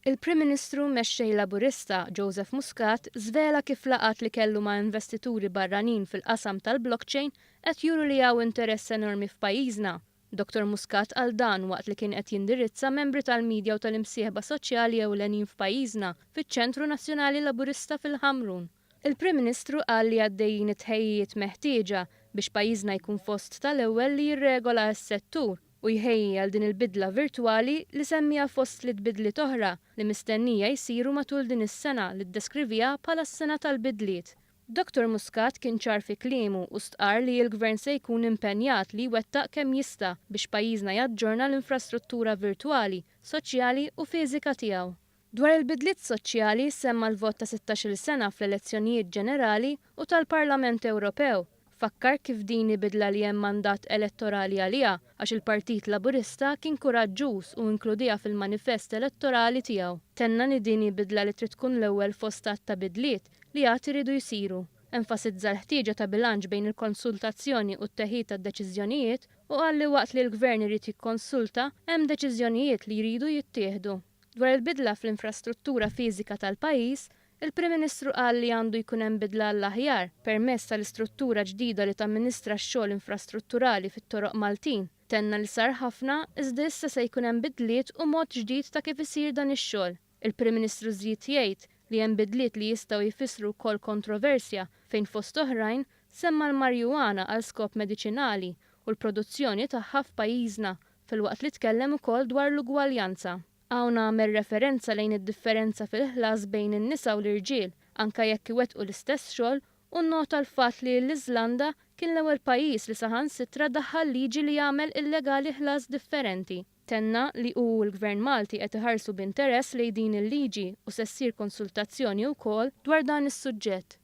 Il-Prim Ministru Nazzjonali Laburista Joseph Muscat żvela kif laqat li kellu ma' investituri barranin fil-qasam tal-blockchain qed juru li hawn interess enormi f'pajjiżna. Dr. Muscat għal dan waqt li kien qed jindirizza membri tal-media u tal-imsieħba soċjali ewlenin f'pajjiżna fiċ-Ċentru Nazzjonali Laburista fil-Ħamrun. Il-Prim Ministru qal li għaddejjin it-tħejjiet meħtieġa biex pajjiżna jkun fost tal-ewwel li jirregola s-settur u jħejji għal din il-bidla virtwali li semmija fost li tbidliet oħra li mistennija jsiru matul din is-sena li ddeskrivija bħala s-sena tal-Bidliet. Dr. Muscat kien ċar fi kliemu u stqar li l-Gvern se jkun impenjat li jwettaq kemm jista' biex pajjiżna jaġġorna l-infrastruttura virtwali, soċjali u fiżika tiegħu. Dwar il-bidliet soċjali semma l-vot ta' 16-il sena fl-elezzjonijiet ġenerali u tal-Parlament Ewropew. Fakkar kif din bidla li hemm mandat elettorali għaliha għax il-Partit Laburista kien kuraġġuż u inkludiha fil-manifest elettorali tiegħu. Tenna li din bidla li trid tkun l-ewwel fostat ta' bidliet li għad iridu jsiru. Enfasizza l-ħtieġa ta' bilanċ bejn il-konsultazzjoni u t-teħid tad-deċiżjonijiet u qal li waqt li l-Gvern irid jikkonsulta hemm deċiżjonijiet li jridu jittieħdu. Dwar il-bidla fl-infrastruttura fiżika tal-pajjiż, il-Prim Ministru qal li għandu jkun hemm bidla l-aħjar permezz tal-istruttura ġdida li tamministra x-xogħol infrastrutturali fit-toroq Maltin. Tenna li sar ħafna iżda issa se jkun hemm bidliet u mod ġdid ta' kif isir dan ix-xogħol. Il-Prim Ministru żied jgħid li hemm bidliet li jistgħu jfissru wkoll kontroversja fejn fost oħrajn semma l-marjuwana għal skop mediċinali u l-produzzjoni tagħha f'pajjiżna filwaqt li tkellem ukoll dwar l-ugwaljanza. Hawn għamel referenza lejn id-differenza fil-ħlas bejn in-nisa u l-irġiel anke jekk iwettqu l-istess xogħol u nnota l-fatt li l-Iżlanda kien l-ewwel pajjiż li saħansitra daħħal liġi li jagħmel illegali ħlas differenti. Tenna li hu l-Gvern Malti qed iħarsu b'interess lejn din il-liġi u se ssir konsultazzjoni wkoll dwar dan is-suġġett.